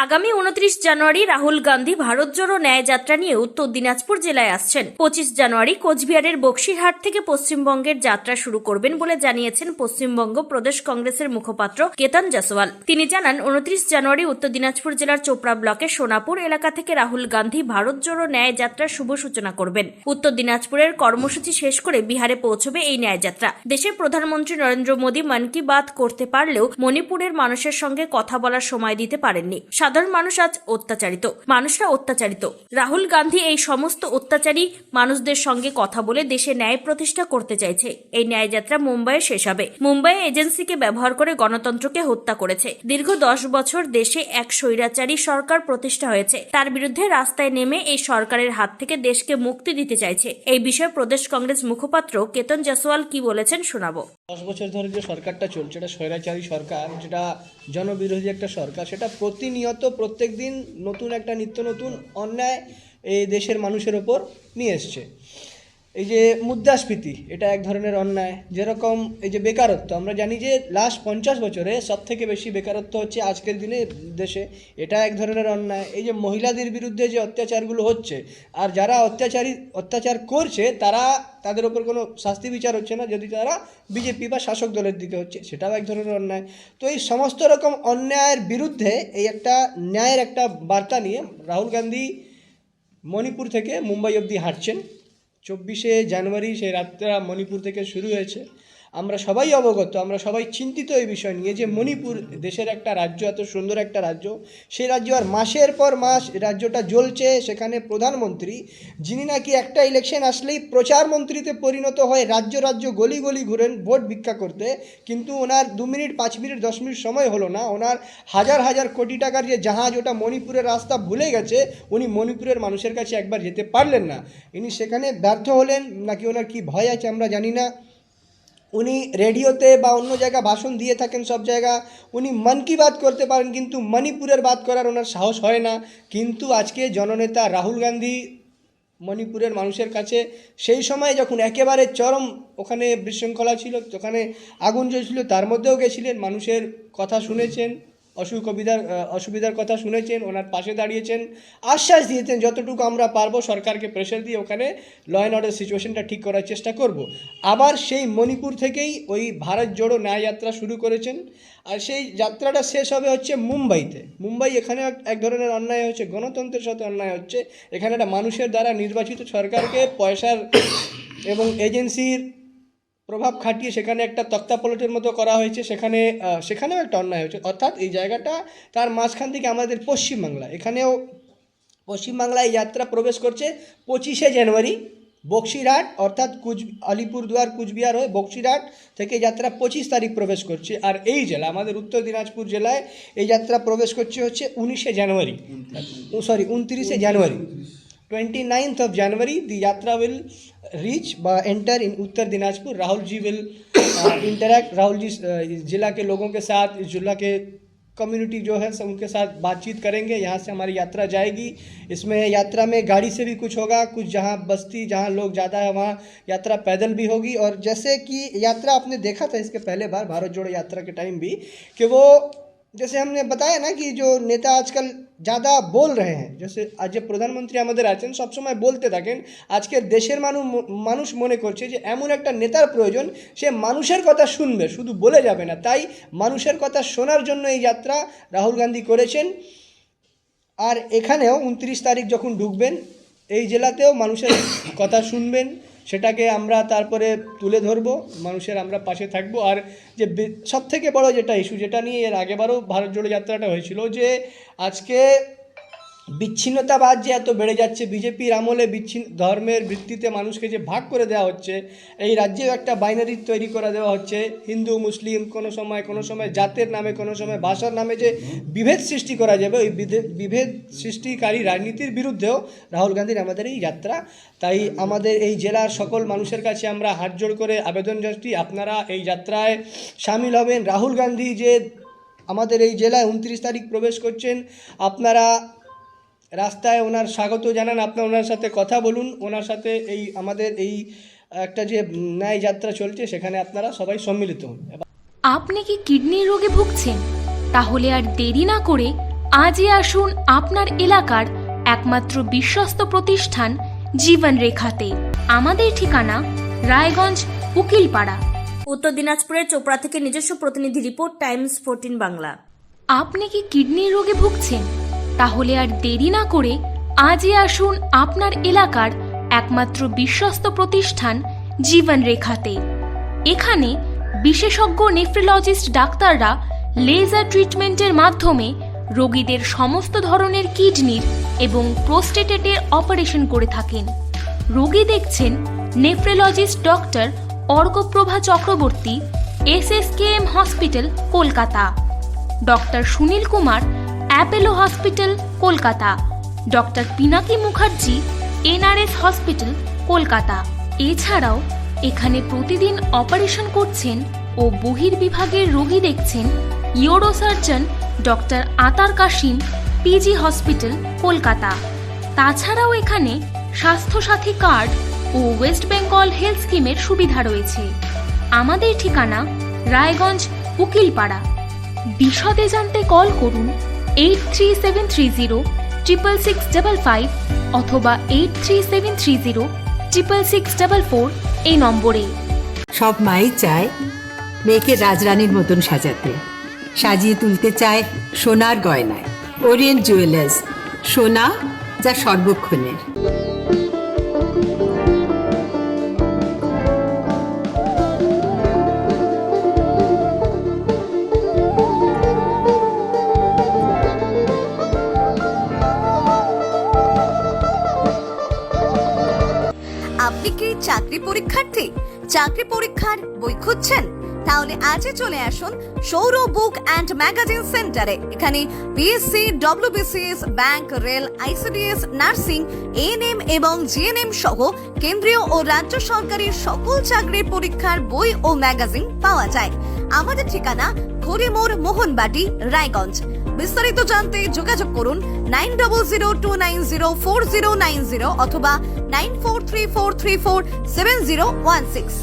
আগামী 29 জানুয়ারি রাহুল গান্ধী ভারত জোড়ো ন্যায় যাত্রা নিয়ে উত্তর দিনাজপুর জেলায় আসছেন। 25 জানুয়ারি কোচবিহারের বক্সিরহাট থেকে পশ্চিমবঙ্গের যাত্রা শুরু করবেন বলে জানিয়েছেন পশ্চিমবঙ্গ প্রদেশ কংগ্রেসের মুখপাত্র কেতন জয়সওয়াল। তিনি জানান, 29 জানুয়ারি উত্তর দিনাজপুর জেলার চোপড়া ব্লকের সোনাপুর এলাকা থেকে রাহুল গান্ধী ভারত জোড়ো ন্যায় যাত্রার শুভ সূচনা করবেন। উত্তর দিনাজপুরের কর্মসূচি শেষ করে বিহারে পৌঁছবে এই ন্যায় যাত্রা। দেশের প্রধানমন্ত্রী নরেন্দ্র মোদী মন কি বাত করতে পারলেও মণিপুরের মানুষের সঙ্গে কথা বলার সময় দিতে পারেননি। সাধারণ মানুষ আজ মানুষরা অত্যাচারিত। রাহুল গান্ধী এই সমস্ত অত্যাচারী মানুষদের সঙ্গে কথা বলে দেশে ন্যায় প্রতিষ্ঠা করতে চাইছে। এই ন্যায় যাত্রা মুম্বাইয়ে শেষ হবে। মুম্বাইয়ে এজেন্সিকে ব্যবহার করে গণতন্ত্রকে হত্যা করেছে। দীর্ঘ 10 বছর দেশে এক স্বৈরাচারী সরকার প্রতিষ্ঠা হয়েছে। তার বিরুদ্ধে রাস্তায় নেমে এই সরকারের হাত থেকে দেশকে মুক্তি দিতে চাইছে। এই বিষয়ে প্রদেশ কংগ্রেস মুখপাত্র কেতন জয়সওয়াল কি বলেছেন শোনাবো। 10 বছর ধরে যে সরকারটা চলছে, এটা স্বৈরাচারী সরকার, যেটা জনবিরোধী একটা সরকার, সেটা প্রতিনিয়ত প্রত্যেক দিন নতুন একটা নিত্য নতুন অন্যায় এই দেশের মানুষের ওপর নিয়ে এসছে। এই যে মুদ্রাস্ফীতি, এটা এক ধরনের অন্যায়। যেরকম এই যে বেকারত্ব, আমরা জানি যে লাস্ট 50 বছরে সব থেকে বেশি বেকারত্ব হচ্ছে আজকের দিনে দেশে, এটা এক ধরনের অন্যায়। এই যে মহিলাদের বিরুদ্ধে যে অত্যাচারগুলো হচ্ছে, আর যারা অত্যাচার করছে তাদের ওপর কোনো শাস্তি বিচার হচ্ছে না, যদি তারা বিজেপি বা শাসক দলের দিকে হচ্ছে, সেটাও এক ধরনের অন্যায়। তো এই সমস্ত রকম অন্যায়ের বিরুদ্ধে এই একটা ন্যায়ের একটা বার্তা নিয়ে রাহুল গান্ধী মণিপুর থেকে মুম্বাই অবধি হাঁটছেন। 24শে জানুয়ারি সেই যাত্রা মণিপুর থেকে শুরু হয়েছে। আমরা সবাই অবগত, আমরা সবাই চিন্তিত এই বিষয় নিয়ে যে মণিপুর দেশের একটা রাজ্য, এত সুন্দর একটা রাজ্য, সেই রাজ্য আর মাসের পর মাস রাজ্যটা জ্বলছে। সেখানে প্রধানমন্ত্রী, যিনি নাকি একটা ইলেকশন আসলেই প্রচার মন্ত্রীতে পরিণত হয়, রাজ্য রাজ্য গলি গলি ঘুরেন ভোট ভিক্ষা করতে, কিন্তু ওনার 2 মিনিট 5 মিনিট 10 মিনিট সময় হলো না, ওনার হাজার হাজার কোটি টাকার যে জাহাজ, ওটা মণিপুরের রাস্তা ভুলে গেছে, উনি মণিপুরের মানুষের কাছে একবার যেতে পারলেন না। ইনি সেখানে ব্যর্থ হলেন, নাকি ওনার কি ভয় আছে আমরা জানি না। উনি রেডিওতে বা অন্য জায়গায় ভাষণ দিয়ে থাকেন, সব জায়গা উনি মন কি বাত করতে পারেন, কিন্তু মণিপুরের বাত করার ওনার সাহস হয় না। কিন্তু আজকে জননেতা রাহুল গান্ধী মণিপুরের মানুষের কাছে সেই সময় যখন একেবারে চরম ওখানে বিশৃঙ্খলা ছিল, ওখানে আগুন জ্বলছিল, তার মধ্যেও গেছিলেন, মানুষের কথা শুনেছেন, অসুবিধার কথা শুনেছেন, ওনার পাশে দাঁড়িয়েছেন, আশ্বাস দিয়েছেন যতটুকু আমরা পারবো সরকারকে প্রেশার দিয়ে ওখানে ল অ্যান্ড অর্ডার সিচুয়েশনটা ঠিক করার চেষ্টা করব। আবার সেই মণিপুর থেকেই ওই ভারত জোড়ো ন্যায় যাত্রা শুরু করেছেন, আর সেই যাত্রাটা শেষ হবে হচ্ছে মুম্বাইতে। মুম্বাই, এখানে এক ধরনের অন্যায় হচ্ছে, গণতন্ত্রের সাথে অন্যায় হচ্ছে। এখানে একটা মানুষের দ্বারা নির্বাচিত সরকারকে পয়সার এবং এজেন্সির প্রভাব খাটিয়ে সেখানে একটা তক্তাপলটের মতো করা হয়েছে, সেখানেও একটা অন্যায় হয়েছে। অর্থাৎ এই জায়গাটা তার মাঝখান থেকে আমাদের পশ্চিমবাংলা, এখানেও পশ্চিমবাংলায় এই যাত্রা প্রবেশ করছে 25শে জানুয়ারি বক্সিরহাট, অর্থাৎ আলিপুরদুয়ার কুচবিহার হয়ে বক্সিরহাট থেকে যাত্রা 25 তারিখ প্রবেশ করছে। আর এই জেলা আমাদের উত্তর দিনাজপুর জেলায় এই যাত্রা প্রবেশ করছে হচ্ছে 29শে জানুয়ারি, 29শে জানুয়ারি। 29th of January, the yatra will reach enter in Uttar Dinajpur. Rahul ji will interact, Rahul ji जिला के लोगों के साथ, इस जिला के कम्युनिटी जो है सब उनके साथ बातचीत करेंगे। यहाँ से हमारी यात्रा जाएगी। इसमें यात्रा में गाड़ी से भी कुछ होगा, कुछ जहाँ बस्ती जहाँ लोग ज़्यादा है वहाँ यात्रा पैदल भी होगी। और जैसे कि यात्रा आपने देखा था इसके पहले बार भारत जोड़ो यात्रा के टाइम भी, कि वो जैसे हमने बताया ना कि जो नेता आजकल ज़्यादा बोल रहे हैं, जैसे आज যে প্রধানমন্ত্রী আমাদের আছেন সবসময় বলতে থাকেন, আজকের দেশের মানুষ মনে করছে যে এমন একটা নেতার প্রয়োজন, সে মানুষের কথা শুনবে, শুধু বলে যাবে না। তাই মানুষের কথা শোনার জন্য এই যাত্রা রাহুল গান্ধী করেছেন। আর এখানেও 29 তারিখ যখন ঢুকবেন, এই জেলাতেও মানুষের কথা শুনবেন, সেটাকে আমরা তারপরে তুলে ধরবো, মানুষের আমরা পাশে থাকবো। আর যে সবথেকে বড় যেটা ইস্যু, যেটা নিয়ে এর আগেবারও ভারত জোড়ো যাত্রাটা হয়েছিল, যে আজকে বিচ্ছিন্নতাবাদ যে এত বেড়ে যাচ্ছে, বিজেপির আমলে ধর্মের ভিত্তিতে মানুষকে যে ভাগ করে দেওয়া হচ্ছে, এই রাজ্যেও একটা বাইনারি তৈরি করে দেওয়া হচ্ছে, হিন্দু মুসলিম, কোনো সময় জাতের নামে, কোনো সময় ভাষার নামে যে বিভেদ সৃষ্টি করা যাবে, ওই বিভেদ সৃষ্টিকারী রাজনীতির বিরুদ্ধেও রাহুল গান্ধীর আমাদের এই যাত্রা। তাই আমাদের এই জেলার সকল মানুষের কাছে আমরা হাত জোড় করে আবেদন জানাচ্ছি, আপনারা এই যাত্রায় সামিল হবেন। রাহুল গান্ধী যে আমাদের এই জেলায় 29 তারিখ প্রবেশ করছেন, আপনারা রাস্তায় ওনার স্বাগত জানান, আপনারা ওনার সাথে কথা বলুন, ওনার সাথে এই আমাদের এই একটা যে ন্যায় যাত্রা চলছে সেখানে আপনারা সবাই সম্মিলিত হন। আপনি কি কিডনির রোগে ভুগছেন? তাহলে আর দেরি না করে আজই আসুন আপনার এলাকার একমাত্র বিশ্বস্ত প্রতিষ্ঠান জীবন রেখাতে। আমাদের ঠিকানা রায়গঞ্জ উকিলপাড়া। উত্তর দিনাজপুরের চোপড়া থেকে নিজস্ব প্রতিনিধি রিপোর্ট, টাইমস 14 বাংলা। আপনি কি কিডনির রোগে ভুগছেন? তাহলে আর দেরি না করে আজই আসুন আপনার এলাকার একমাত্র বিশ্বস্ত প্রতিষ্ঠান জীবন রেখাতে। এখানে বিশেষজ্ঞ নেফ্রোলজিস্ট ডাক্তাররা লেজার ট্রিটমেন্টের মাধ্যমে রোগীদের সমস্ত ধরনের কিডনির এবং প্রোস্টেটের অপারেশন করে থাকেন। রোগী দেখছেন nephrologist doctor Arkaprabha Chakraborty, SSKM hospital, Kolkata. Doctor Sunil Kumar, Apollo hospital, Kolkata. Doctor Pinaki Mukherjee, NRS hospital, Kolkata. এছাড়াও এখানে প্রতিদিন অপারেশন করছেন ও বহির্বিভাগের রোগী দেখছেন ইউরোসার্জন ডক্টর আতার কাশিম, PG হসপিটাল, কলকাতা। তাছাড়াও এখানে স্বাস্থ্যসাথী কার্ড ও ওয়েস্ট বেঙ্গল হেলথ স্কিমের সুবিধা রয়েছে। আমাদের ঠিকানা রায়গঞ্জ উকিলপাড়া। বিশদে জানতে কল করুন 8373066655 অথবা 8373066644 এই নম্বরে। সব মাই চায় মেয়েকে রাজরানীর মতন সাজাতে, সাজিয়ে তুলতে চায় সোনার গয়নায়। ওরিয়েন্ট জুয়েলার্স, সোনা যা সর্বক্ষণের। আপনি কি চাকরি পরীক্ষার্থী? চাকরি পরীক্ষার বই খুঁজছেন? তাহলে আজই চলে আসুন সৌর বুক অ্যান্ড ম্যাগাজিন সেন্টারে। এখানে PSC, WBCS, bank, rail, ICDS, nursing, ANM এবং GNM সহ কেন্দ্রীয় ও রাজ্য সরকারের সকল চাকরির পরীক্ষার বই ও ম্যাগাজিন পাওয়া যায়। আমাদের ঠিকানা খড়িমোড়, মোহনবাটি, রায়গঞ্জ। বিস্তারিত জানতে যোগাযোগ করুন 9002904090 অথবা 9434347016।